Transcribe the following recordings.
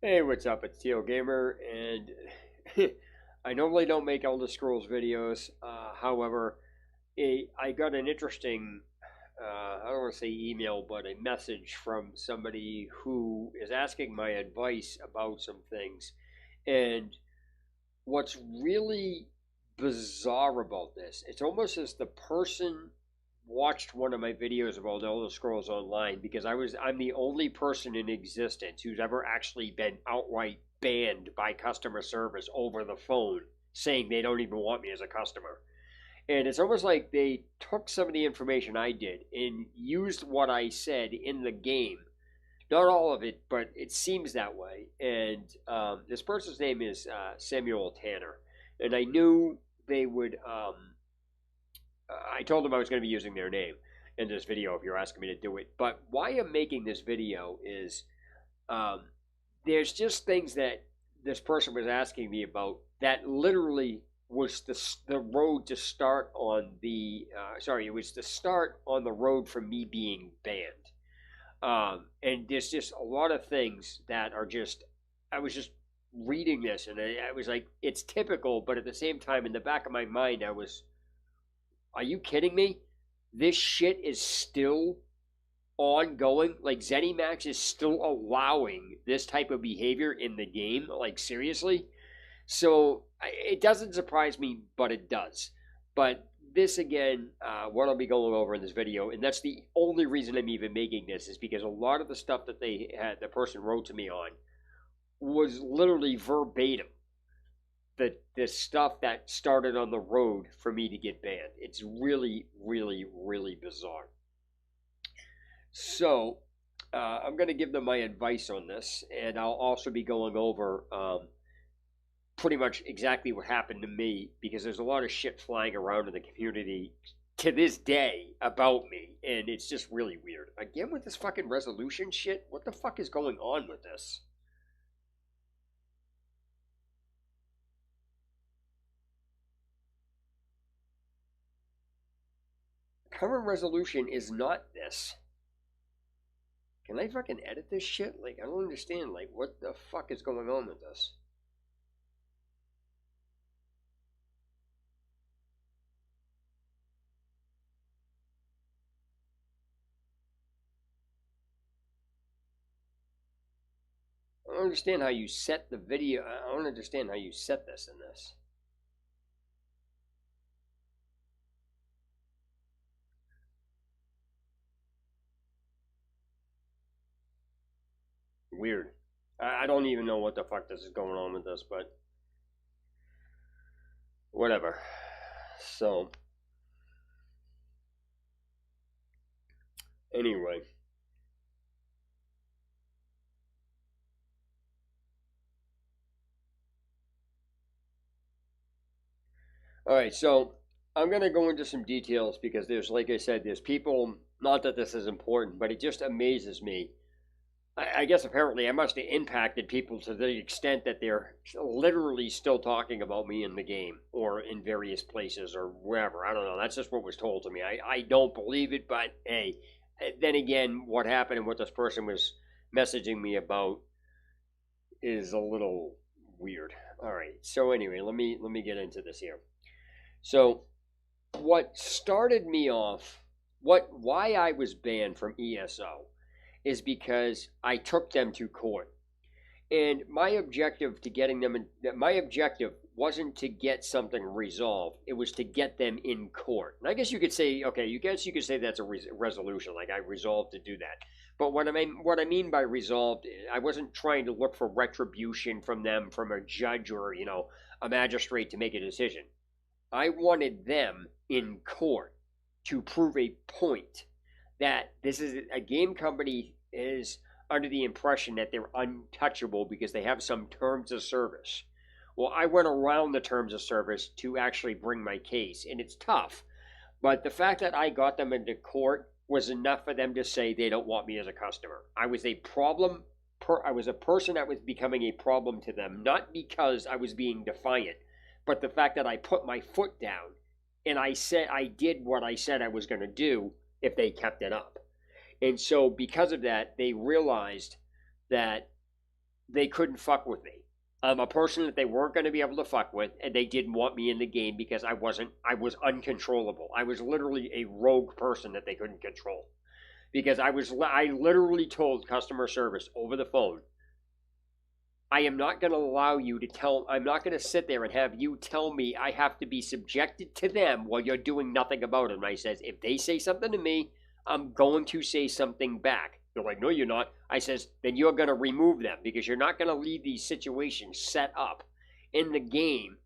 Hey, what's up? It's Teal Gamer, and I normally don't make Elder Scrolls videos. However, I got an interesting, I don't want to say email, but a message from somebody who is asking my advice about some things. And what's really bizarre about this, it's almost as the person watched one of my videos about Elder Scrolls Online because I'm the only person in existence who's ever actually been outright banned by customer service over the phone, saying they don't even want me as a customer. And it's almost like they took some of the information I did and used what I said in the game. Not all of it, but it seems that way. And this person's name is Samuel Tanner. And I knew they would. I told them I was going to be using their name in this video if you're asking me to do it. But why I'm making this video is um, there's just things that this person was asking me about that literally was the road to start on the it was the start on the road for me being banned. And there's just a lot of things that are just I was just reading this and I was like, it's typical, but at the same time, in the back of my mind, I was, are you kidding me? This shit is still ongoing. Like ZeniMax is still allowing this type of behavior in the game. Like seriously. So it doesn't surprise me, but it does. But this again, what I'll be going over in this video, and that's the only reason I'm even making this, is because a lot of the stuff that they had, the person wrote to me on, was literally verbatim the stuff that started on the road for me to get banned. It's really, really, really bizarre. So I'm going to give them my advice on this, and I'll also be going over pretty much exactly what happened to me, because there's a lot of shit flying around in the community to this day about me, and it's just really weird. Again, with this fucking resolution shit, what the fuck is going on with this? Current resolution is not this. Can I fucking edit this shit? Like, I don't understand. Like, what the fuck is going on with this? I don't understand how you set the video. I don't understand how you set this in this. Weird. I don't even know what the fuck this is going on with this, but whatever. So, anyway. All right, so I'm going to go into some details because there's, like I said, there's people, not that this is important, but it just amazes me. I guess apparently I must have impacted people to the extent that they're literally still talking about me in the game or in various places or wherever. I don't know. That's just what was told to me. I don't believe it, but hey, then again, what happened and what this person was messaging me about is a little weird. All right. So anyway, let me get into this here. So what started me off, why I was banned from ESO is because I took them to court. And my objective to getting them in, my objective wasn't to get something resolved. It was to get them in court. And I guess you could say, okay, you could say that's a resolution. Like I resolved to do that. But what I mean by resolved, I wasn't trying to look for retribution from them, from a judge or a magistrate to make a decision. I wanted them in court to prove a point that this is a game company is under the impression that they're untouchable because they have some terms of service. Well, I went around the terms of service to actually bring my case, and it's tough. But the fact that I got them into court was enough for them to say they don't want me as a customer. I was a problem. I was a person that was becoming a problem to them, not because I was being defiant, but the fact that I put my foot down and I said I did what I said I was going to do if they kept it up. And so because of that, they realized that they couldn't fuck with me. I'm a person that they weren't going to be able to fuck with, and they didn't want me in the game because I was uncontrollable. I was literally a rogue person that they couldn't control. Because I literally told customer service over the phone, I am not going to allow you to I'm not going to sit there and have you tell me I have to be subjected to them while you're doing nothing about it. And I says, if they say something to me, I'm going to say something back. They're like, no, you're not. I says, then you're going to remove them because you're not going to leave these situations set up in the game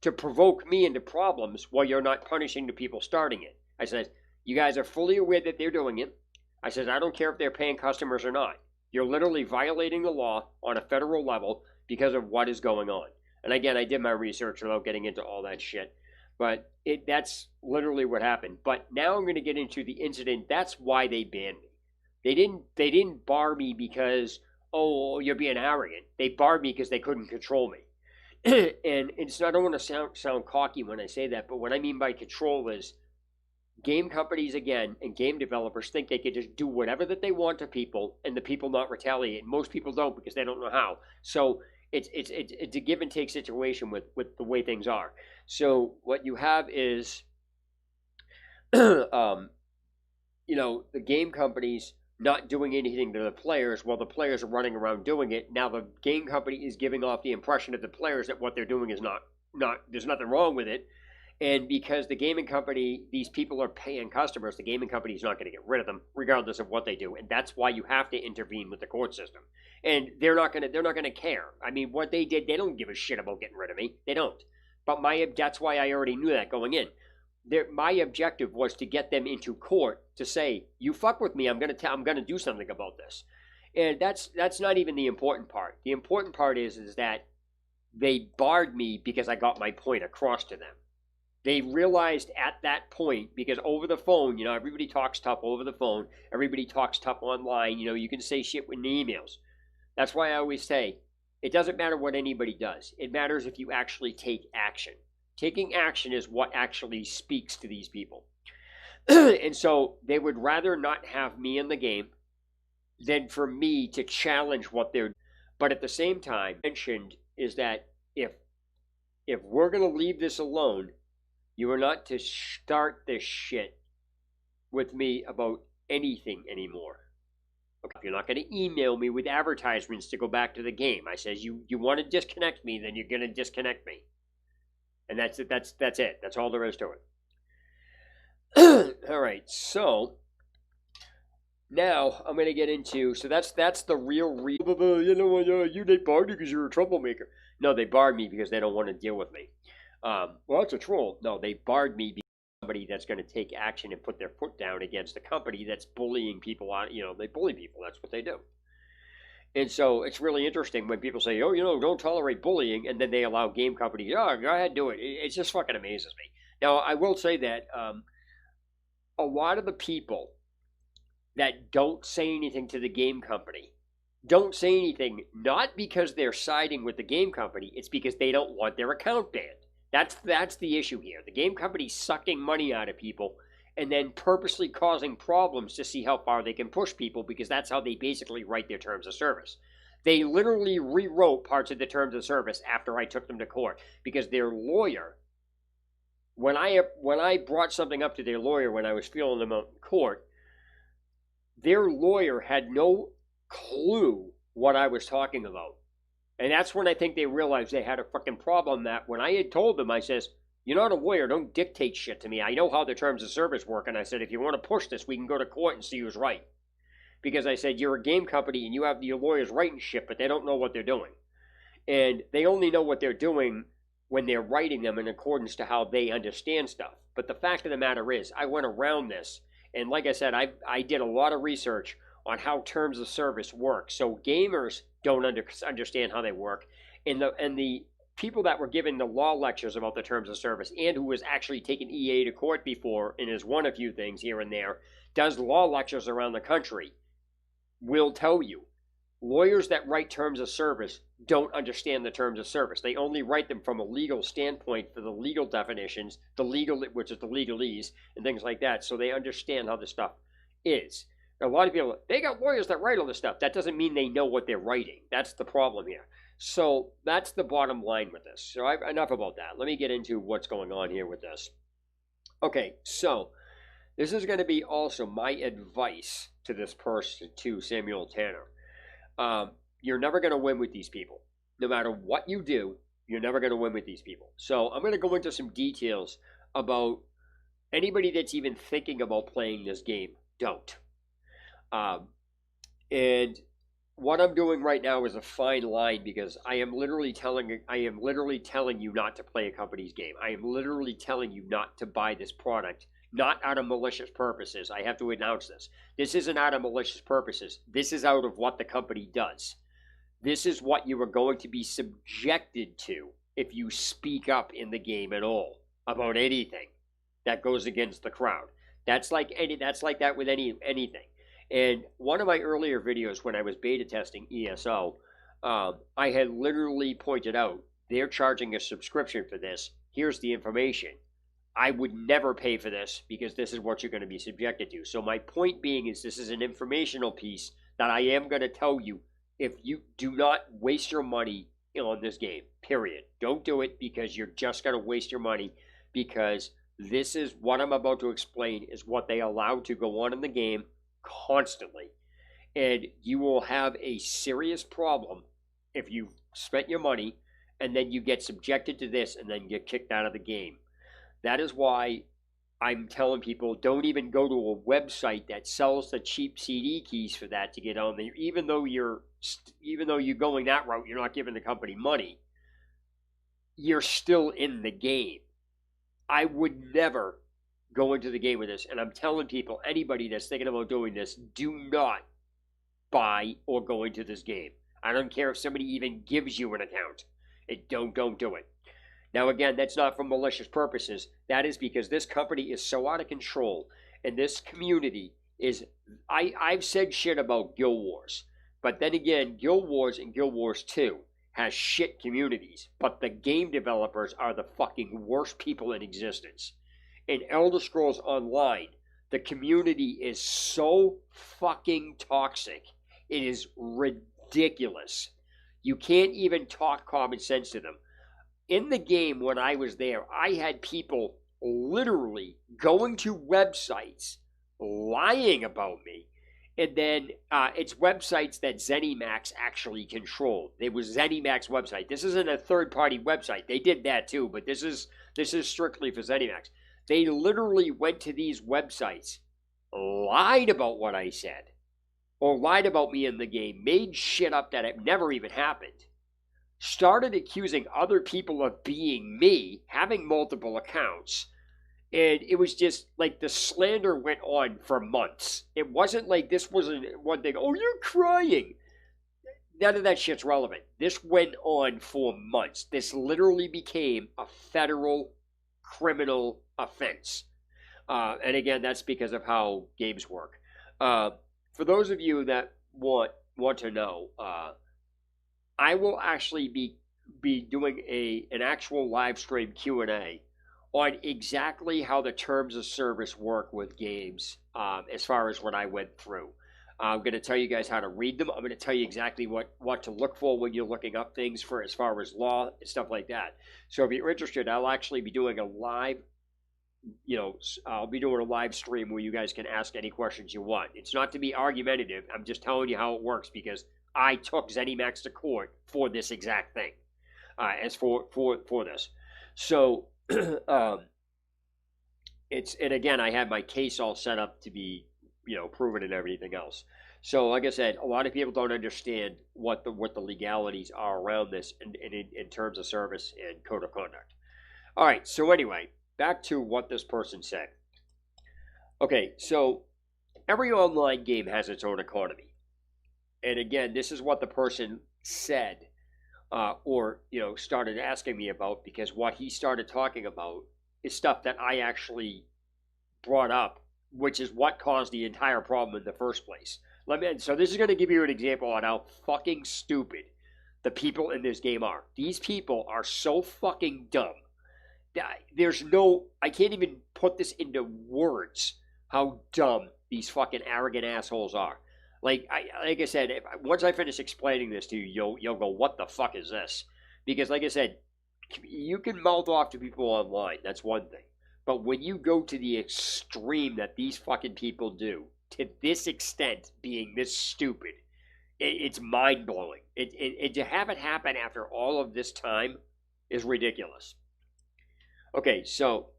to provoke me into problems while you're not punishing the people starting it. I says, you guys are fully aware that they're doing it. I says, I don't care if they're paying customers or not. You're literally violating the law on a federal level because of what is going on. And again, I did my research without getting into all that shit. But that's literally what happened. But now I'm going to get into the incident. That's why they banned me. They didn't bar me because, oh, you're being arrogant. They barred me because they couldn't control me. And it's not, I don't want to sound cocky when I say that, but what I mean by control is game companies, again, and game developers think they can just do whatever that they want to people and the people not retaliate. Most people don't because they don't know how. So it's a give and take situation with the way things are. So what you have is, the game companies not doing anything to the players while the players are running around doing it. Now the game company is giving off the impression to the players that what they're doing is not there's nothing wrong with it. And because the gaming company, these people are paying customers, the gaming company is not going to get rid of them, regardless of what they do. And that's why you have to intervene with the court system. And they're not going to care. I mean, what they did, they don't give a shit about getting rid of me. They don't. But that's why I already knew that going in. My objective was to get them into court to say, you fuck with me, I'm going to do something about this. And that's not even the important part. The important part is that they barred me because I got my point across to them. They realized at that point, because over the phone, everybody talks tough over the phone. Everybody talks tough online. You can say shit in the emails. That's why I always say, it doesn't matter what anybody does. It matters if you actually take action. Taking action is what actually speaks to these people. And so they would rather not have me in the game than for me to challenge what they're doing. But at the same time, mentioned is that if we're going to leave this alone, you are not to start this shit with me about anything anymore. Okay, you're not going to email me with advertisements to go back to the game. I says, you want to disconnect me, then you're going to disconnect me. And that's it. That's it. That's all there is to it. All right, so now I'm going to get into, so that's the real reason. They barred you because you're a troublemaker. No, they barred me because they don't want to deal with me. Well, that's a troll. No, they barred me because somebody that's going to take action and put their foot down against a company that's bullying people on. They bully people. That's what they do. And so it's really interesting when people say, oh, don't tolerate bullying, and then they allow game companies, oh, go ahead, do it. It just fucking amazes me. Now, I will say that a lot of the people that don't say anything to the game company don't say anything not because they're siding with the game company. It's because they don't want their account banned. That's the issue here. The game company's sucking money out of people and then purposely causing problems to see how far they can push people because that's how they basically write their terms of service. They literally rewrote parts of the terms of service after I took them to court because their lawyer, when I brought something up to their lawyer when I was feeling them out in court, their lawyer had no clue what I was talking about. And that's when I think they realized they had a fucking problem. That when I had told them, I says, you're not a lawyer, don't dictate shit to me. I know how the terms of service work. And I said, if you want to push this, we can go to court and see who's right. Because I said, you're a game company and you have your lawyers writing shit, but they don't know what they're doing. And they only know what they're doing when they're writing them in accordance to how they understand stuff. But the fact of the matter is, I went around this. And like I said, I did a lot of research on how terms of service work. So gamers don't understand how they work. And the people that were giving the law lectures about the terms of service and who was actually taken EA to court before and has won a few things here and there, does law lectures around the country, will tell you lawyers that write terms of service don't understand the terms of service. They only write them from a legal standpoint for the legal definitions, which is the legalese and things like that. So they understand how this stuff is. A lot of people, they got lawyers that write all this stuff. That doesn't mean they know what they're writing. That's the problem here. So that's the bottom line with this. So enough about that. Let me get into what's going on here with this. Okay, so this is going to be also my advice to this person, to Samuel Tanner. You're never going to win with these people. No matter what you do, you're never going to win with these people. So I'm going to go into some details about anybody that's even thinking about playing this game. Don't. And what I'm doing right now is a fine line because I am literally telling you not to play a company's game. I am literally telling you not to buy this product, not out of malicious purposes. I have to announce this. This isn't out of malicious purposes. This is out of what the company does. This is what you are going to be subjected to if you speak up in the game at all about anything that goes against the crowd. That's like that with anything. And one of my earlier videos when I was beta testing ESO, I had literally pointed out they're charging a subscription for this. Here's the information. I would never pay for this because this is what you're going to be subjected to. So my point being is this is an informational piece that I am going to tell you. If you do not waste your money on this game, period. Don't do it because you're just going to waste your money because this is what I'm about to explain is what they allow to go on in the game constantly. And you will have a serious problem if you've spent your money and then you get subjected to this and then get kicked out of the game. That is why I'm telling people don't even go to a website that sells the cheap CD keys for that to get on there. Even though you're going that route, you're not giving the company money. You're still in the game. I would never go into the game with this, and I'm telling people, anybody that's thinking about doing this, do not buy or go into this game. I don't care if somebody even gives you an account. Don't do it. Now, again, that's not for malicious purposes. That is because this company is so out of control, and this community is... I've said shit about Guild Wars, but then again, Guild Wars and Guild Wars 2 has shit communities, but the game developers are the fucking worst people in existence. In Elder Scrolls Online, the community is so fucking toxic. It is ridiculous. You can't even talk common sense to them. In the game, when I was there, I had people literally going to websites, lying about me, and then it's websites that ZeniMax actually controlled. It was ZeniMax website. This isn't a third-party website. They did that too, but this is strictly for ZeniMax. They literally went to these websites, lied about what I said, or lied about me in the game, made shit up that it never even happened. Started accusing other people of being me, having multiple accounts, and it was just like the slander went on for months. It wasn't like this wasn't one thing, oh, you're crying. None of that shit's relevant. This went on for months. This literally became a federal criminal offense. And again, that's because of how games work. For those of you that want to know, I will actually be doing an actual live stream Q&A on exactly how the terms of service work with games as far as what I went through. I'm going to tell you guys how to read them. I'm going to tell you exactly what to look for when you're looking up things for as far as law and stuff like that. So if you're interested, I'll actually be doing a live, I'll be doing a live stream where you guys can ask any questions you want. It's not to be argumentative. I'm just telling you how it works because I took ZeniMax to court for this exact thing, as for this. So, and again, I had my case all set up to be, proven and everything else. So, like I said, a lot of people don't understand what the legalities are around this in terms of service and code of conduct. All right. So anyway, back to what this person said. Okay. So every online game has its own economy. And again, this is what the person said or started asking me about, because what he started talking about is stuff that I actually brought up, which is what caused the entire problem in the first place. So this is going to give you an example on how fucking stupid the people in this game are. These people are so fucking dumb. I can't even put this into words how dumb these fucking arrogant assholes are. Like I said, once I finish explaining this to you, you'll go, what the fuck is this? Because like I said, you can mouth off to people online. That's one thing. But when you go to the extreme that these fucking people do, to this extent, being this stupid, it's mind blowing. To have it happen after all of this time is ridiculous. Okay, so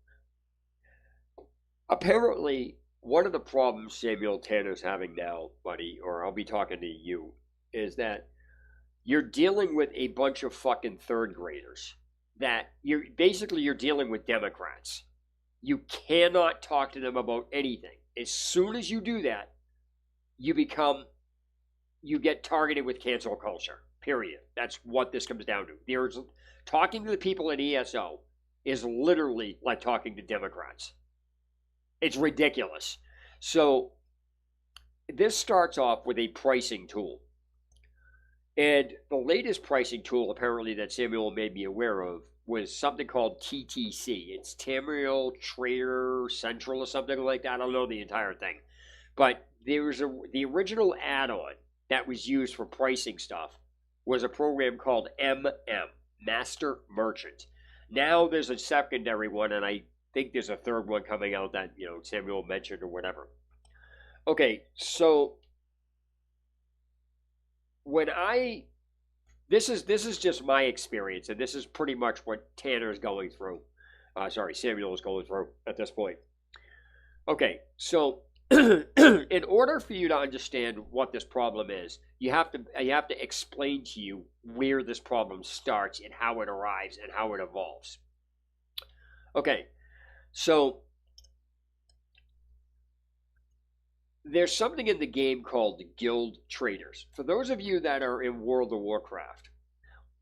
apparently one of the problems Samuel Tanner's having now, buddy, or I'll be talking to you, is that you're dealing with a bunch of fucking third graders. That you're dealing with Democrats. You cannot talk to them about anything. As soon as you do that, you get targeted with cancel culture. Period. That's what this comes down to. Talking to the people at ESO is literally like talking to Democrats. It's ridiculous. So this starts off with a pricing tool. And the latest pricing tool, apparently, that Samuel made me aware of was something called TTC. It's Tamriel Trader Central or something like that. I don't know the entire thing. But the original add-on that was used for pricing stuff was a program called Master Merchant. Now there's a secondary one, and I think there's a third one coming out that, Samuel mentioned or whatever. Okay, so this is just my experience, and this is pretty much what Tanner is going through. Samuel is going through at this point. Okay, so in order for you to understand what this problem is, I have to explain to you where this problem starts and how it arrives and how it evolves. Okay, so there's something in the game called guild traders. For those of you that are in World of Warcraft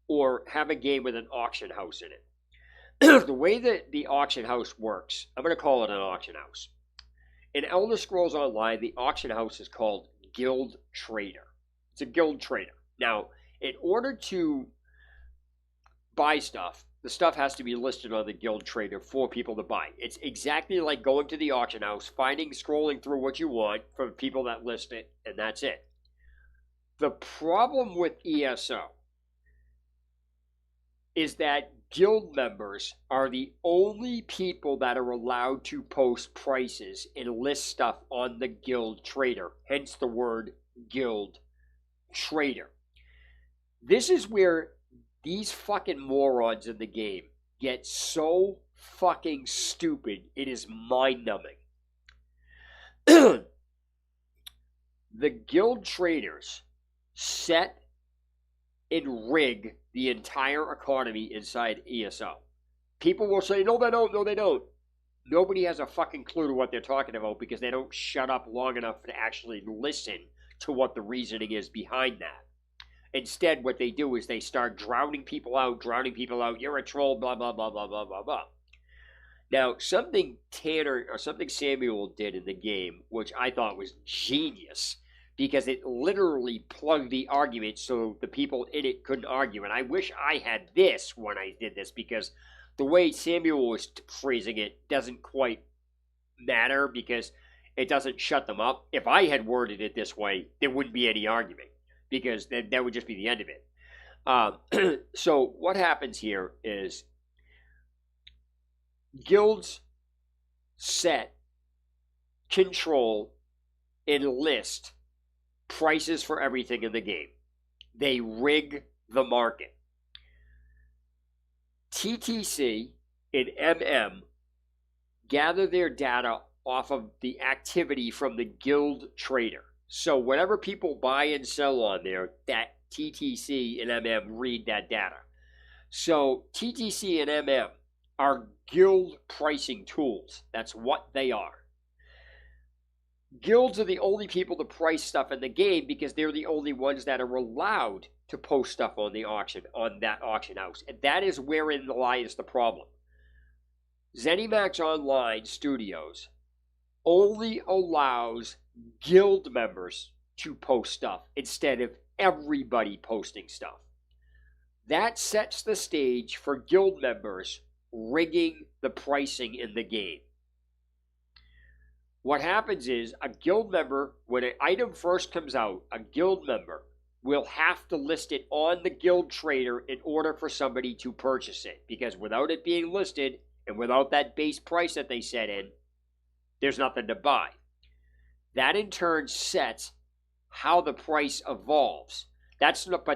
or have a game with an auction house in it, the way that the auction house works, I'm going to call it an auction house. In Elder Scrolls Online, the auction house is called Guild Trader. It's a guild trader. Now, in order to buy stuff, the stuff has to be listed on the Guild Trader for people to buy. It's exactly like going to the auction house, scrolling through what you want from people that list it, and that's it. The problem with ESO is that guild members are the only people that are allowed to post prices and list stuff on the Guild Trader, hence the word Guild Trader. This is where these fucking morons in the game get so fucking stupid, it is mind-numbing. The guild traders set and rig the entire economy inside ESO. People will say, no, they don't, no, they don't. Nobody has a fucking clue to what they're talking about because they don't shut up long enough to actually listen to what the reasoning is behind that. Instead, what they do is they start drowning people out, you're a troll, blah, blah, blah, blah, blah, blah, blah. Now, something Samuel did in the game, which I thought was genius, because it literally plugged the argument so the people in it couldn't argue. And I wish I had this when I did this, because the way Samuel was phrasing it doesn't quite matter, because it doesn't shut them up. If I had worded it this way, there wouldn't be any argument, because that would just be the end of it. So what happens here is guilds set, control, and list prices for everything in the game. They rig the market. TTC and MM gather their data off of the activity from the guild trader. So whatever people buy and sell on there, that TTC and MM read that data. So TTC and MM are guild pricing tools. That's what they are. Guilds are the only people to price stuff in the game because they're the only ones that are allowed to post stuff on the auction, on that auction house. And that is wherein lies the problem. ZeniMax Online Studios only allows guild members to post stuff instead of everybody posting stuff. That sets the stage for guild members rigging the pricing in the game. what happens is a guild member, when an item first comes out, a guild member will have to list it on the guild trader in order for somebody to purchase it. Because without it being listed and without that base price that they set in, there's nothing to buy. That in turn sets how the price evolves. That's not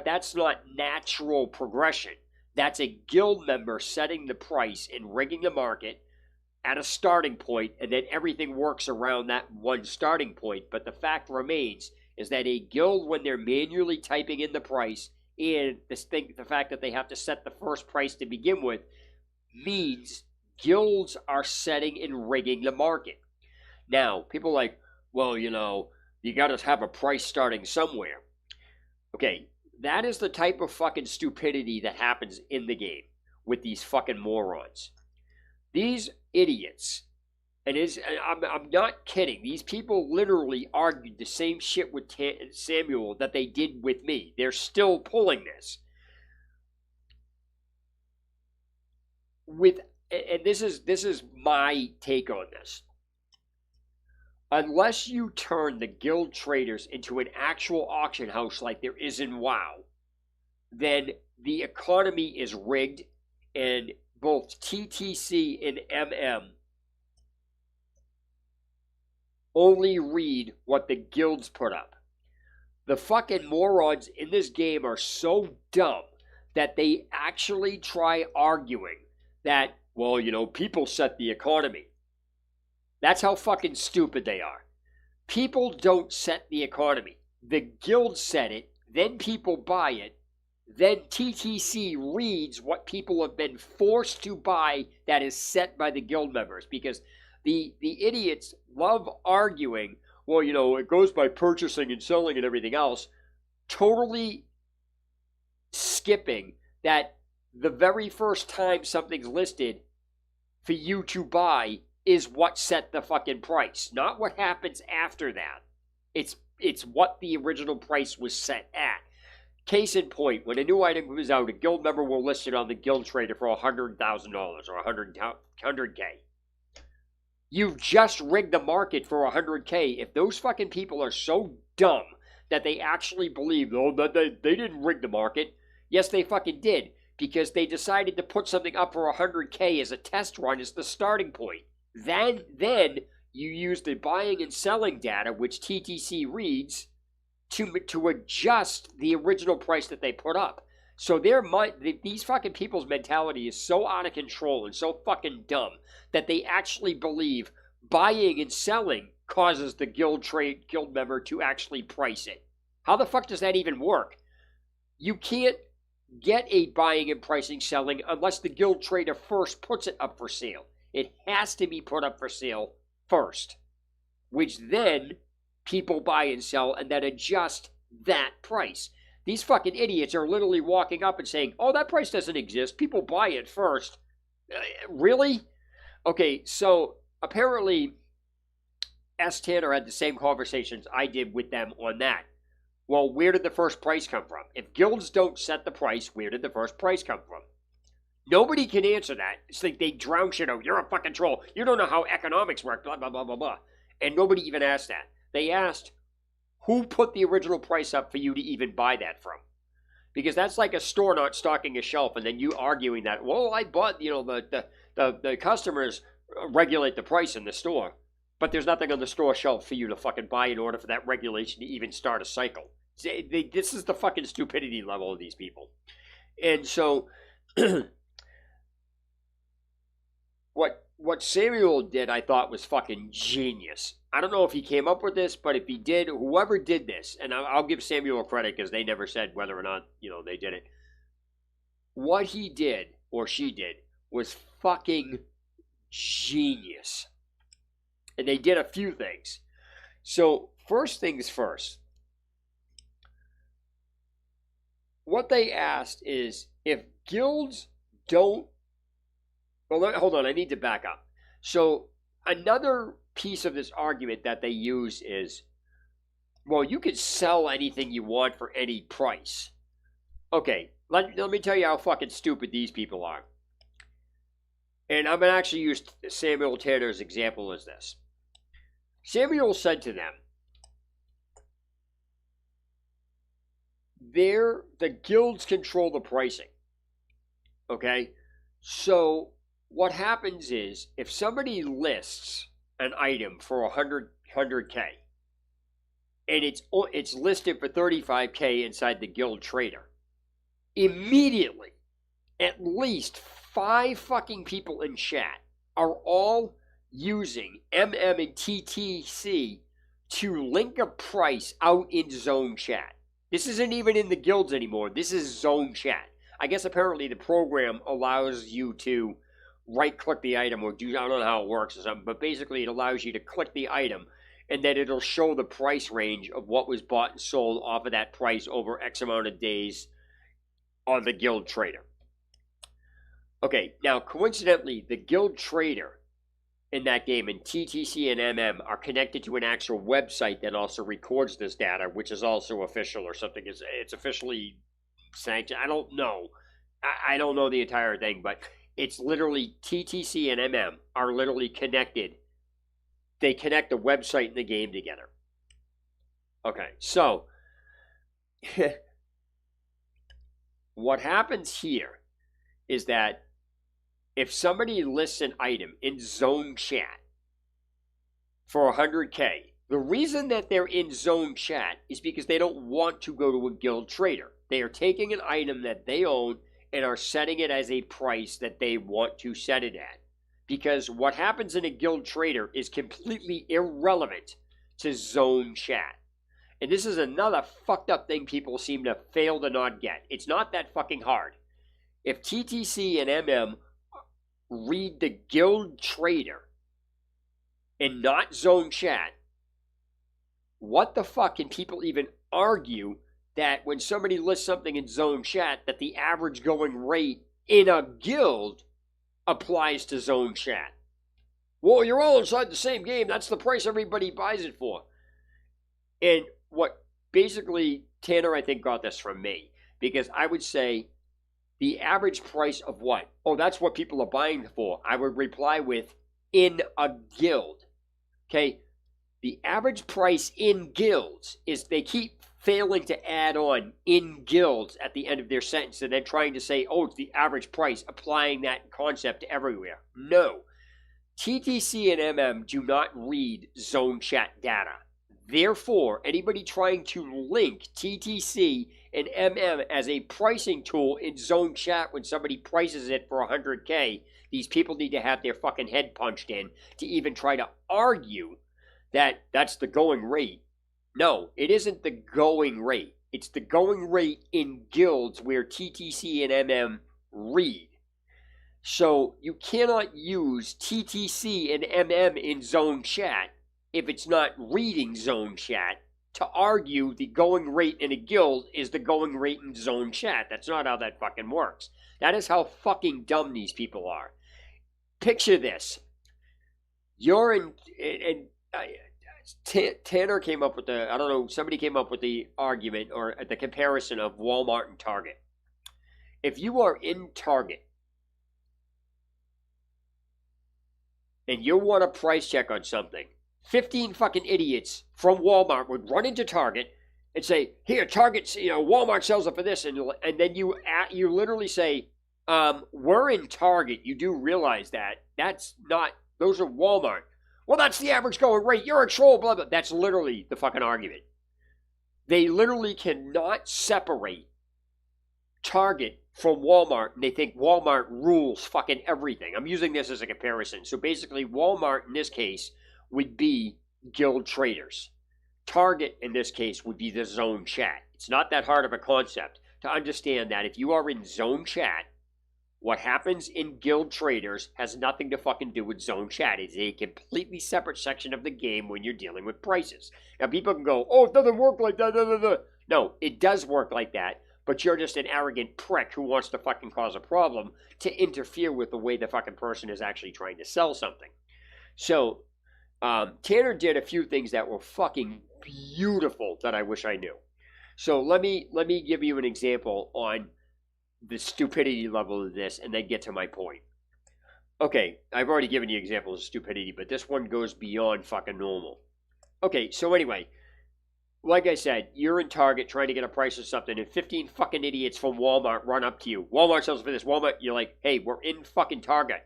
natural progression. That's a guild member setting the price and rigging the market at a starting point, and then everything works around that one starting point. But the fact remains is that a guild, when they're manually typing in the price, and the fact that they have to set the first price to begin with, means guilds are setting and rigging the market. Now, people are like, well, you got to have a price starting somewhere. Okay, that is the type of fucking stupidity that happens in the game with these fucking morons. These idiots, and I'm not kidding, these people literally argued the same shit with Samuel that they did with me. They're still pulling this. And this is my take on this. Unless you turn the guild traders into an actual auction house like there is in WoW, then the economy is rigged, and both TTC and MM only read what the guilds put up. The fucking morons in this game are so dumb that they actually try arguing that, well, people set the economy. That's how fucking stupid they are. People don't set the economy. The guild set it, then people buy it, then TTC reads what people have been forced to buy that is set by the guild members. Because the idiots love arguing, well, it goes by purchasing and selling and everything else, totally skipping that the very first time something's listed for you to buy is what set the fucking price, not what happens after that. It's what the original price was set at. Case in point, when a new item comes out, a guild member will list it on the guild trader for $100,000 or $100K. You've just rigged the market for $100K. If those fucking people are so dumb that they actually believe, that they didn't rig the market, yes, they fucking did, because they decided to put something up for $100K as a test run as the starting point. Then you use the buying and selling data, which TTC reads, to adjust the original price that they put up. So these fucking people's mentality is so out of control and so fucking dumb that they actually believe buying and selling causes the guild member to actually price it. How the fuck does that even work? You can't get a buying and pricing selling unless the guild trader first puts it up for sale. It has to be put up for sale first, which then people buy and sell and then adjust that price. These fucking idiots are literally walking up and saying, oh, that price doesn't exist. People buy it first. Really? Okay, so apparently S. Tanner had the same conversations I did with them on that. Well, where did the first price come from? If guilds don't set the price, where did the first price come from? Nobody can answer that. It's like they drown shit out. You're a fucking troll. You don't know how economics work, blah, blah, blah, blah, blah. And nobody even asked that. They asked, who put the original price up for you to even buy that from? Because that's like a store not stocking a shelf and then you arguing that, well, I bought, the customers regulate the price in the store, but there's nothing on the store shelf for you to fucking buy in order for that regulation to even start a cycle. This is the fucking stupidity level of these people. And so what Samuel did, I thought, was fucking genius. I don't know if he came up with this, but if he did, whoever did this, and I'll give Samuel credit because they never said whether or not, they did it. What he did, or she did, was fucking genius. And they did a few things. So, first things first. What they asked is, if guilds don't... Well, hold on, I need to back up. So, another piece of this argument that they use is, well, you can sell anything you want for any price. Okay, let me tell you how fucking stupid these people are. And I'm going to actually use Samuel Tanner's example as this. Samuel said to them, the guilds control the pricing. Okay? So what happens is if somebody lists an item for 100K and it's listed for 35K inside the guild trader, immediately at least 5 fucking people in chat are all using MM and TTC to link a price out in zone chat. This isn't even in the guilds anymore. This is zone chat. I guess apparently the program allows you to right-click the item or do, I don't know how it works or something, but basically it allows you to click the item and then it'll show the price range of what was bought and sold off of that price over X amount of days on the guild trader. Okay, now coincidentally, the guild trader in that game and TTC and MM are connected to an actual website that also records this data, which is also official or something. It's officially sanctioned. I don't know. I don't know the entire thing, but it's literally TTC and MM are literally connected. They connect the website and the game together. Okay, so what happens here is that if somebody lists an item in zone chat for 100K, the reason that they're in zone chat is because they don't want to go to a guild trader. They are taking an item that they own and are setting it as a price that they want to set it at. Because what happens in a guild trader is completely irrelevant to zone chat. And this is another fucked up thing people seem to fail to not get. It's not that fucking hard. If TTC and MM read the guild trader and not zone chat, what the fuck can people even argue that when somebody lists something in zone chat that the average going rate in a guild applies to zone chat? Well, you're all inside the same game. That's the price everybody buys it for. And what basically, Tanner, I think, got this from me, because I would say the average price of what? Oh, that's what people are buying for. I would reply with, in a guild. Okay? The average price in guilds is, they keep failing to add on in guilds at the end of their sentence and then trying to say, oh, it's the average price, applying that concept to everywhere. No. TTC and MM do not read zone chat data. Therefore, anybody trying to link TTC and MM as a pricing tool in zone chat when somebody prices it for 100K, these people need to have their fucking head punched in to even try to argue that that's the going rate. No, it isn't the going rate. It's the going rate in guilds where TTC and MM read. So you cannot use TTC and MM in zone chat if it's not reading zone chat to argue the going rate in a guild is the going rate in zone chat. That's not how that fucking works. That is how fucking dumb these people are. Picture this. You're in, Tanner came up with the, I don't know, somebody came up with the argument or the comparison of Walmart and Target. If you are in Target and you want a price check on something, 15 fucking idiots from Walmart would run into Target and say, here, Target, Walmart sells it for this. And then you literally say, we're in Target. You do realize that. That's not, those are Walmart. Well, that's the average going rate. You're a troll, blah, blah. That's literally the fucking argument. They literally cannot separate Target from Walmart, and they think Walmart rules fucking everything. I'm using this as a comparison. So basically, Walmart in this case would be guild traders. Target in this case would be the zone chat. It's not that hard of a concept to understand that if you are in zone chat, what happens in guild traders has nothing to fucking do with zone chat. It's a completely separate section of the game when you're dealing with prices. Now people can go, oh, it doesn't work like that. No, it does work like that, but you're just an arrogant prick who wants to fucking cause a problem to interfere with the way the fucking person is actually trying to sell something. So Tanner did a few things that were fucking beautiful that I wish I knew. So let me give you an example on the stupidity level of this and then get to my point. Okay, I've already given you examples of stupidity, but this one goes beyond fucking normal. Okay, so anyway, like I said, you're in Target trying to get a price of something, and 15 fucking idiots from Walmart run up to you. Walmart sells for this. Walmart, you're like, hey, we're in fucking Target.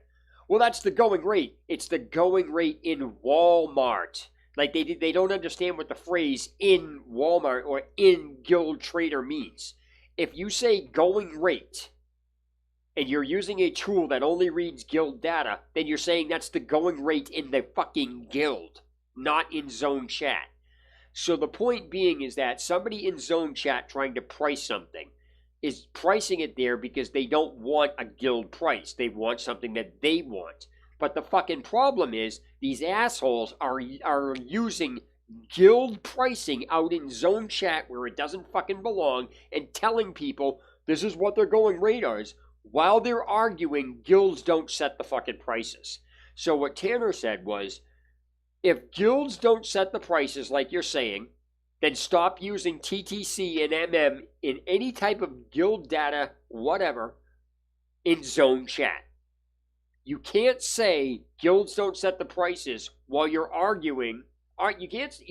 Well, that's the going rate. It's the going rate in Walmart. Like, they don't understand what the phrase in Walmart or in Guild Trader means. If you say going rate and you're using a tool that only reads guild data, then you're saying that's the going rate in the fucking guild, not in zone chat. So the point being is that somebody in zone chat trying to price something is pricing it there because they don't want a guild price. They want something that they want. But the fucking problem is these assholes are using guild pricing out in zone chat where it doesn't fucking belong and telling people this is what their going rate is while they're arguing guilds don't set the fucking prices. So what Tanner said was, if guilds don't set the prices like you're saying, then stop using TTC and MM in any type of guild data, whatever, in zone chat. You can't say guilds don't set the prices while you're arguing. You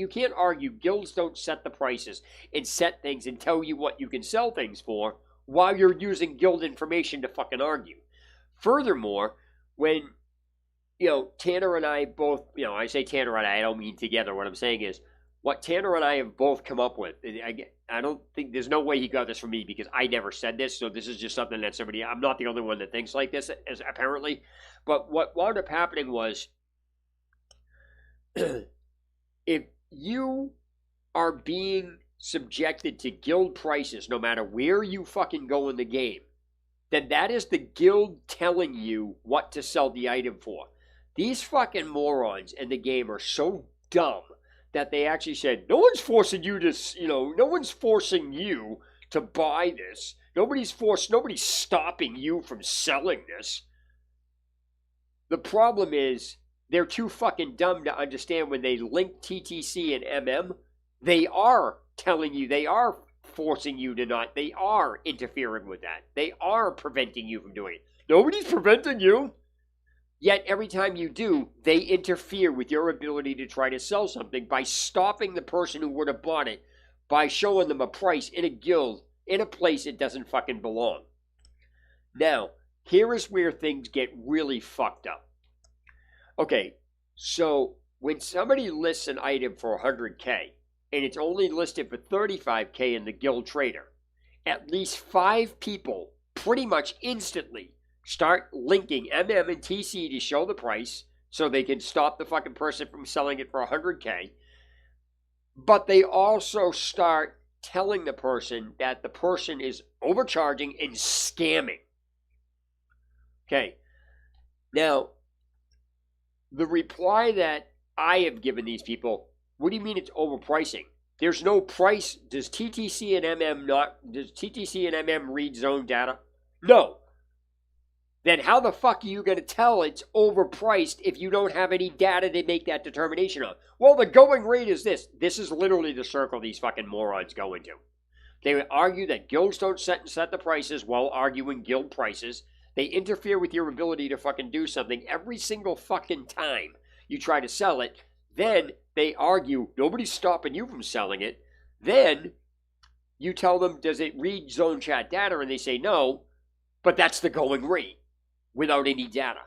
can't argue guilds don't set the prices and set things and tell you what you can sell things for while you're using guild information to fucking argue. Furthermore, when Tanner and I both, I say Tanner and I don't mean together. What I'm saying is what Tanner and I have both come up with. I don't think there's no way he got this from me because I never said this. So this is just something that I'm not the only one that thinks like this, apparently. But what wound up happening was if you are being subjected to guild prices, no matter where you fucking go in the game, then that is the guild telling you what to sell the item for. These fucking morons in the game are so dumb that they actually said, no one's forcing you to, no one's forcing you to buy this. Nobody's stopping you from selling this. The problem is they're too fucking dumb to understand when they link TTC and MM, they are telling you, they are forcing you to not, they are interfering with that. They are preventing you from doing it. Nobody's preventing you. Yet every time you do, they interfere with your ability to try to sell something by stopping the person who would have bought it by showing them a price in a guild in a place it doesn't fucking belong. Now, here is where things get really fucked up. Okay, so when somebody lists an item for 100K and it's only listed for 35K in the Guild Trader, at least 5 people pretty much instantly start linking MM and TC to show the price so they can stop the fucking person from selling it for 100K. But they also start telling the person that the person is overcharging and scamming. Okay. Now, the reply that I have given these people, what do you mean it's overpricing? There's no price. Does TTC and MM read zone data? No. Then how the fuck are you going to tell it's overpriced if you don't have any data to make that determination on? Well, the going rate is this. This is literally the circle these fucking morons go into. They would argue that guilds don't set the prices while arguing guild prices. They interfere with your ability to fucking do something every single fucking time you try to sell it. Then they argue nobody's stopping you from selling it. Then you tell them, does it read zone chat data? And they say no, but that's the going rate without any data.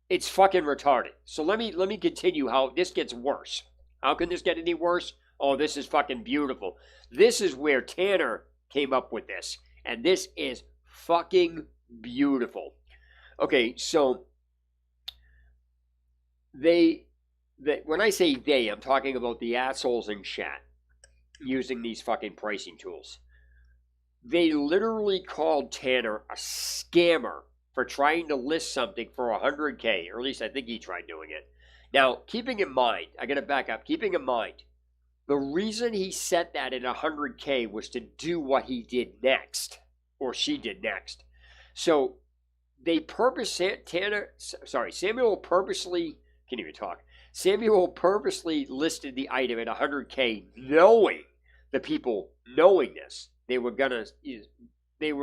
It's fucking retarded. So let me continue how this gets worse. How can this get any worse? Oh, this is fucking beautiful. This is where Tanner came up with this. And this is fucking beautiful. Okay, so when I say they, I'm talking about the assholes in chat using these fucking pricing tools. They literally called Tanner a scammer for trying to list something for 100K, or at least I think he tried doing it. Now, keeping in mind, I gotta back up, keeping in mind, the reason he set that at 100K was to do what he did next, or she did next. So, Samuel purposely, can't even talk, Samuel purposely listed the item at 100K knowing the people, knowing this. They were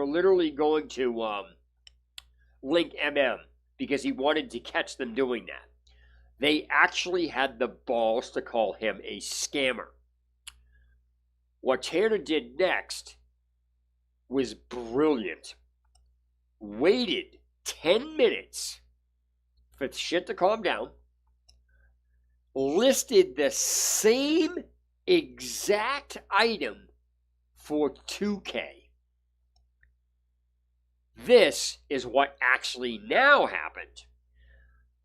literally going to link MM because he wanted to catch them doing that. They actually had the balls to call him a scammer. What Tanner did next was brilliant. Waited 10 minutes for shit to calm down. Listed the same exact item for $2K. This is what actually now happened.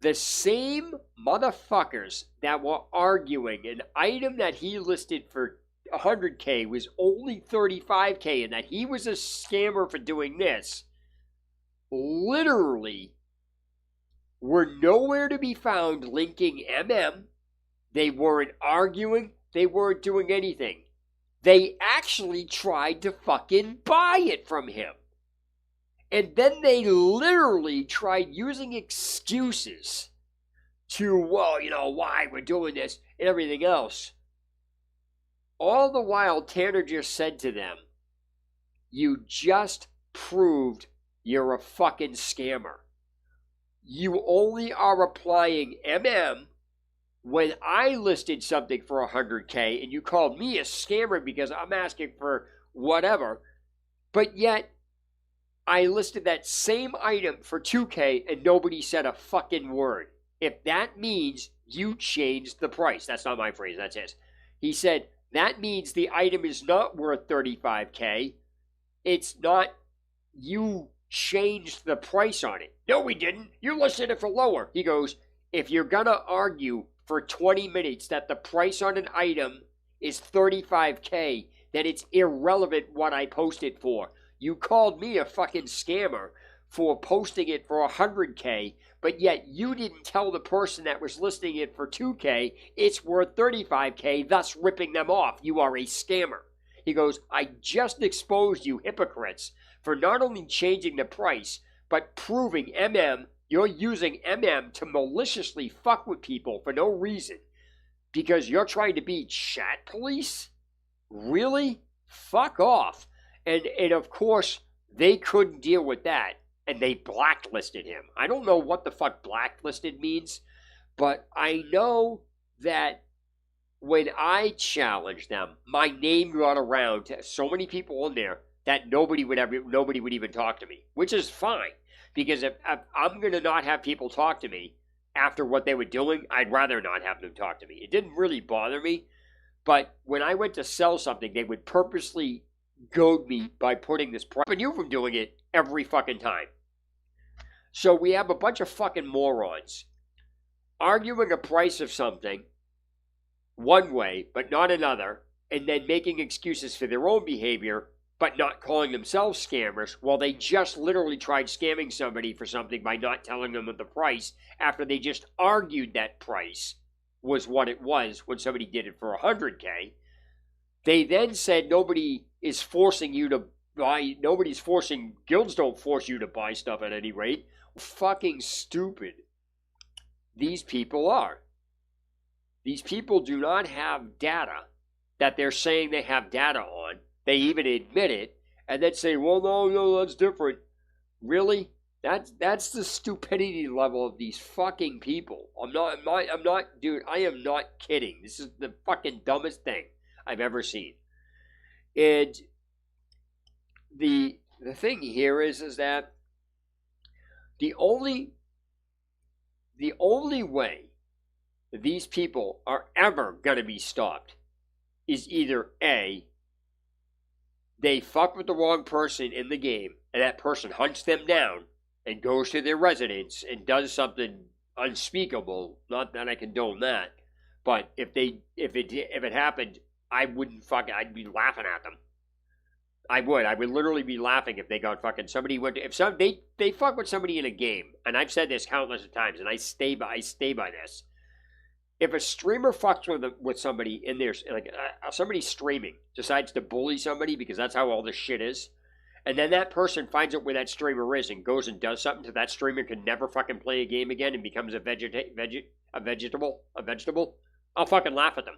The same motherfuckers that were arguing an item that he listed for $100K was only $35K and that he was a scammer for doing this, literally were nowhere to be found linking MM. They weren't arguing. They weren't doing anything. They actually tried to fucking buy it from him. And then they literally tried using excuses to, well, why we're doing this and everything else. All the while, Tanner just said to them, you just proved you're a fucking scammer. You only are applying MM when I listed something for $100K and you called me a scammer because I'm asking for whatever, but yet I listed that same item for $2K and nobody said a fucking word. If that means you changed the price, that's not my phrase, that's his. He said, that means the item is not worth $35K. It's not, you changed the price on it. No, we didn't. You listed it for lower. He goes, if you're going to argue for 20 minutes that the price on an item is $35K, then it's irrelevant what I posted for. You called me a fucking scammer for posting it for $100K, but yet you didn't tell the person that was listing it for $2K it's worth $35K, thus ripping them off. You are a scammer. He goes, I just exposed you hypocrites for not only changing the price, but proving you're using to maliciously fuck with people for no reason because you're trying to be chat police? Really? Fuck off. And of course, they couldn't deal with that, and they blacklisted him. I don't know what the fuck blacklisted means, but I know that when I challenged them, my name got around to so many people in there that nobody would even talk to me, which is fine. Because if I'm going to not have people talk to me after what they were doing, I'd rather not have them talk to me. It didn't really bother me, but when I went to sell something, they would purposely goad me by putting this price. I knew from doing it every fucking time. So we have a bunch of fucking morons arguing a price of something one way, but not another, and then making excuses for their own behavior, but not calling themselves scammers, while they just literally tried scamming somebody for something by not telling them the price after they just argued that price was what it was when somebody did it for $100K. They then said nobody is forcing you to buy, guilds don't force you to buy stuff at any rate. Fucking stupid these people are. These people do not have data that they're saying they have data on. They even admit it, and then say, well, no, that's different. Really? That's the stupidity level of these fucking people. Dude, I am not kidding. This is the fucking dumbest thing I've ever seen. And the thing here is that the only way these people are ever going to be stopped is either A, they fuck with the wrong person in the game, and that person hunts them down and goes to their residence and does something unspeakable. Not that I condone that, but if it happened, I'd be laughing at them. I would literally be laughing if they got fucking they fuck with somebody in a game, and I've said this countless of times, and I stay by this. If a streamer fucks with somebody in there, like somebody streaming decides to bully somebody because that's how all this shit is, and then that person finds out where that streamer is and goes and does something so that streamer can never fucking play a game again and becomes a vegetable, I'll fucking laugh at them.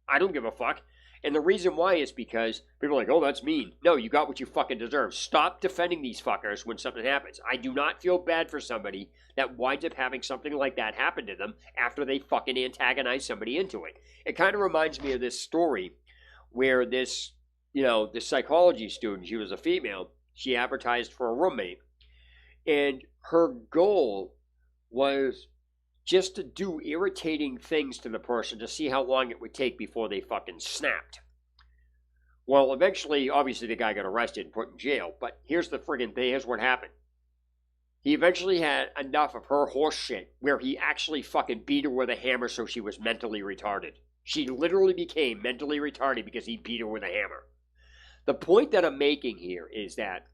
I don't give a fuck. And the reason why is because people are like, oh, that's mean. No, you got what you fucking deserve. Stop defending these fuckers when something happens. I do not feel bad for somebody that winds up having something like that happen to them after they fucking antagonize somebody into it. It kind of reminds me of this story where this psychology student, she was a female, she advertised for a roommate. And her goal was just to do irritating things to the person to see how long it would take before they fucking snapped. Well, eventually, obviously, the guy got arrested and put in jail. But here's the friggin' thing. Here's what happened. He eventually had enough of her horse shit where he actually fucking beat her with a hammer so she was mentally retarded. She literally became mentally retarded because he beat her with a hammer. The point that I'm making here is that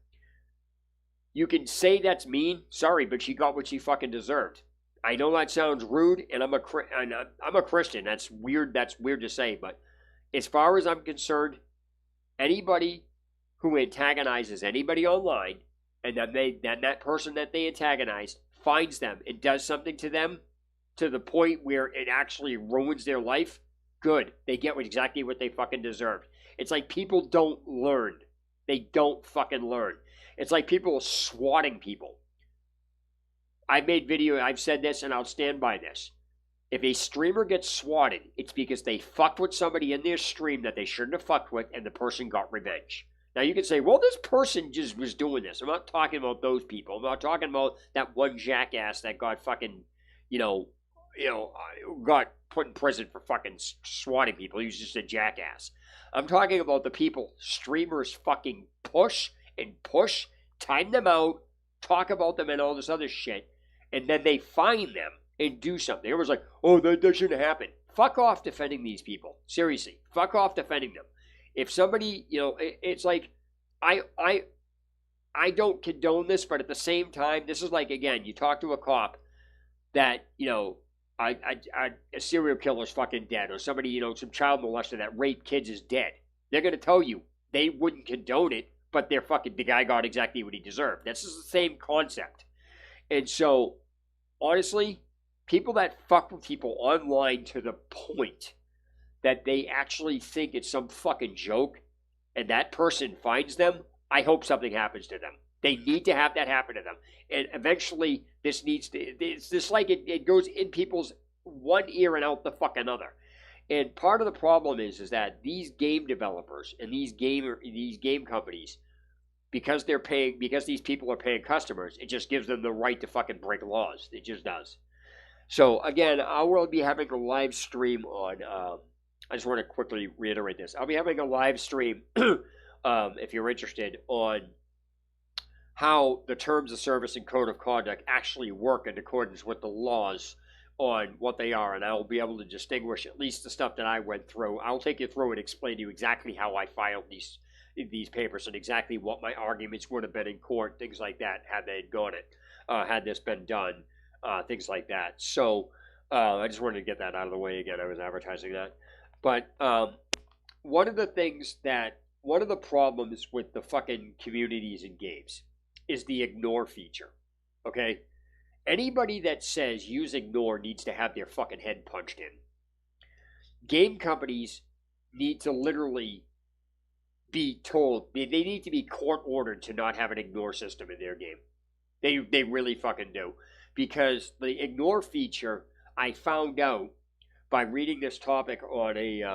you can say that's mean. Sorry, but she got what she fucking deserved. I know that sounds rude, and I'm a Christian. That's weird. That's weird to say, but as far as I'm concerned, anybody who antagonizes anybody online, and that person that they antagonized finds them and does something to them to the point where it actually ruins their life, good. They get exactly what they fucking deserved. It's like people don't learn. They don't fucking learn. It's like people swatting people. I've said this and I'll stand by this. If a streamer gets swatted, it's because they fucked with somebody in their stream that they shouldn't have fucked with and the person got revenge. Now you can say, well, this person just was doing this. I'm not talking about those people. I'm not talking about that one jackass that got fucking, got put in prison for fucking swatting people. He was just a jackass. I'm talking about the people streamers fucking push and push, time them out, talk about them and all this other shit, and then they find them and do something. Everyone's like, oh, that shouldn't happen. Fuck off defending these people. Seriously, fuck off defending them. If somebody, it's like, I don't condone this, but at the same time, this is like, again, you talk to a cop that, a serial killer's fucking dead, or somebody, some child molester that raped kids is dead. They're going to tell you they wouldn't condone it, but the guy got exactly what he deserved. This is the same concept. And so, honestly, people that fuck with people online to the point that they actually think it's some fucking joke and that person finds them, I hope something happens to them. They need to have that happen to them. And eventually, it's just like it goes in people's one ear and out the fucking other. And part of the problem is that these game developers and these game companies, because these people are paying customers, it just gives them the right to fucking break laws. It just does. So again, I will be having a live stream on. I just want to quickly reiterate this. I'll be having a live stream, if you're interested, on how the terms of service and code of conduct actually work in accordance with the laws on what they are, and I will be able to distinguish at least the stuff that I went through. I'll take you through and explain to you exactly how I filed these papers and exactly what my arguments would have been in court, things like that, had they gone it, had this been done, things like that. So I just wanted to get that out of the way again. I was advertising that. But one of the problems with the fucking communities in games is the ignore feature, okay? Anybody that says use ignore needs to have their fucking head punched in. Game companies need to literally be told, they need to be court-ordered to not have an ignore system in their game. They really fucking do. Because the ignore feature, I found out by reading this topic on this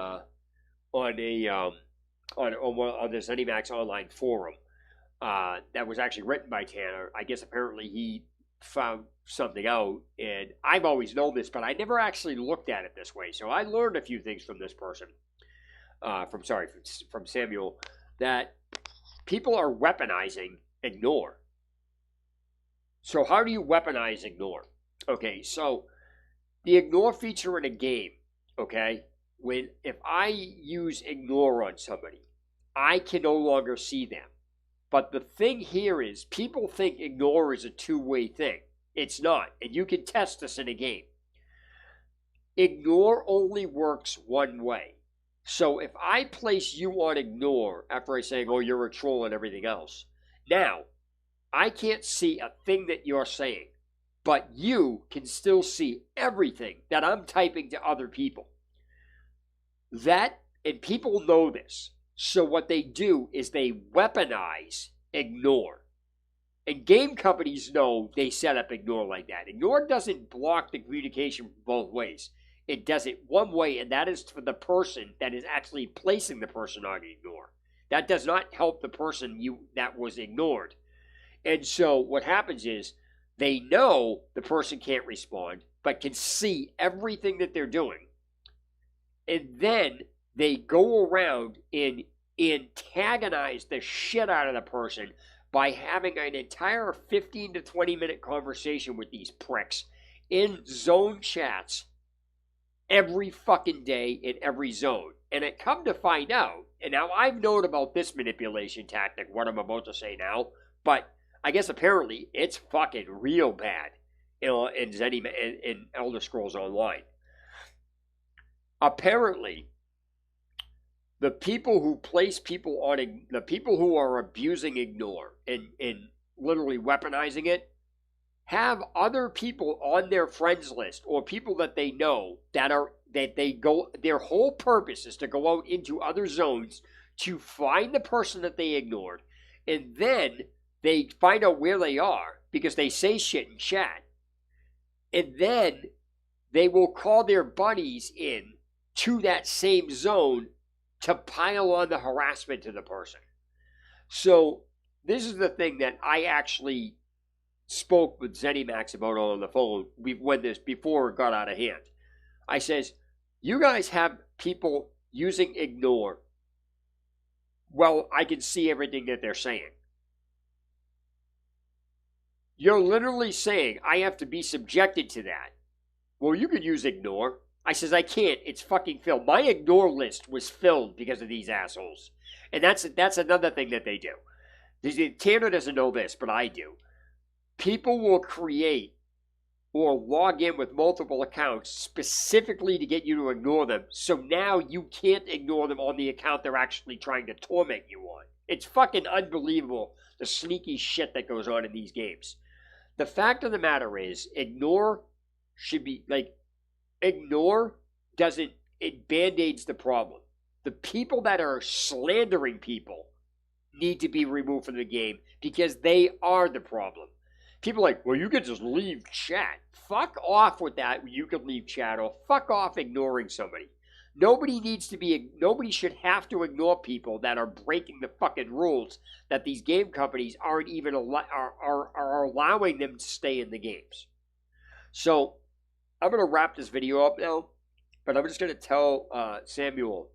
ZeniMax online forum that was actually written by Tanner. I guess apparently he found something out, and I've always known this, but I never actually looked at it this way. So I learned a few things from this person, from Samuel, that people are weaponizing ignore. So how do you weaponize ignore? Okay, so the ignore feature in a game, okay, if I use ignore on somebody, I can no longer see them. But the thing here is, people think ignore is a two-way thing. It's not, and you can test this in a game. Ignore only works one way. So if I place you on ignore after I say, oh, you're a troll and everything else, now, I can't see a thing that you're saying, but you can still see everything that I'm typing to other people. That And people know this. So what they do is they weaponize ignore. And game companies know they set up ignore like that. Ignore doesn't block the communication both ways. It does it one way, and that is for the person that is actually placing the person on ignore. That does not help the person that was ignored. And so what happens is they know the person can't respond, but can see everything that they're doing. And then they go around and antagonize the shit out of the person by having an entire 15 to 20 minute conversation with these pricks in zone chats every fucking day in every zone. And it come to find out, and now I've known about this manipulation tactic, what I'm about to say now, but I guess apparently it's fucking real bad in Elder Scrolls Online. Apparently, the people who place people on, the people who are abusing ignore and literally weaponizing it, have other people on their friends list or people that they know their whole purpose is to go out into other zones to find the person that they ignored, and then they find out where they are because they say shit in chat, and then they will call their buddies in to that same zone to pile on the harassment to the person. So this is the thing that I actually spoke with ZeniMax about on the phone before it got out of hand. I says, you guys have people using ignore. Well, I can see everything that they're saying. You're literally saying I have to be subjected to that. Well, you could use ignore. I says, I can't. It's fucking filled. My ignore list was filled because of these assholes. And that's another thing that they do. Tanner doesn't know this, but I do. People will create or log in with multiple accounts specifically to get you to ignore them. So now you can't ignore them on the account they're actually trying to torment you on. It's fucking unbelievable, the sneaky shit that goes on in these games. The fact of the matter is, ignore doesn't, it band-aids the problem. The people that are slandering people need to be removed from the game because they are the problem. People are like, well, you could just leave chat. Fuck off with that. You could leave chat, or fuck off ignoring somebody. Nobody should have to ignore people that are breaking the fucking rules that these game companies aren't even are allowing them to stay in the games. So I'm going to wrap this video up now, but I'm just going to tell Samuel,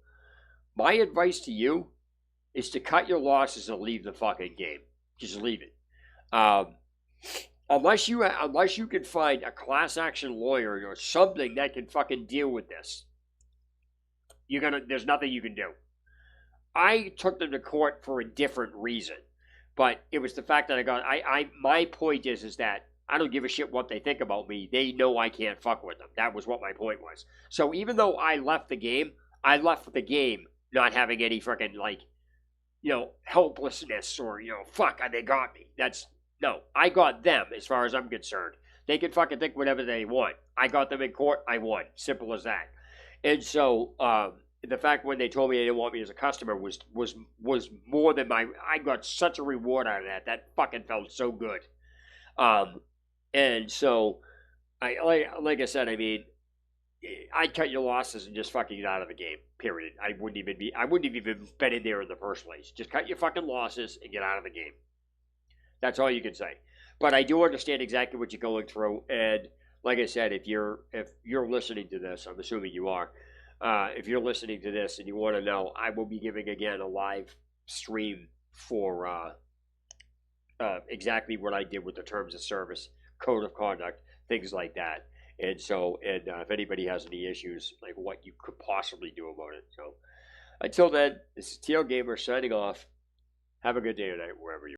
my advice to you is to cut your losses and leave the fucking game. Just leave it. Unless you can find a class action lawyer or something that can fucking deal with this, there's nothing you can do. I took them to court for a different reason, but it was the fact that my point is that I don't give a shit what they think about me. They know I can't fuck with them. That was what my point was. So even though I left the game not having any freaking helplessness or fuck, they got me. No, I got them as far as I'm concerned. They can fucking think whatever they want. I got them in court, I won. Simple as that. And so the fact when they told me they didn't want me as a customer was more than I got such a reward out of that. That fucking felt so good. And so like I said, I mean, I'd cut your losses and just fucking get out of the game. Period. I wouldn't have even been in there in the first place. Just cut your fucking losses and get out of the game. That's all you can say. But I do understand exactly what you're going through. And like I said, if you're listening to this, I'm assuming you are. If you're listening to this and you want to know, I will be giving again a live stream for exactly what I did with the terms of service, code of conduct, things like that. And so, if anybody has any issues, like what you could possibly do about it. So, until then, this is TL Gamer signing off. Have a good day tonight, wherever you are.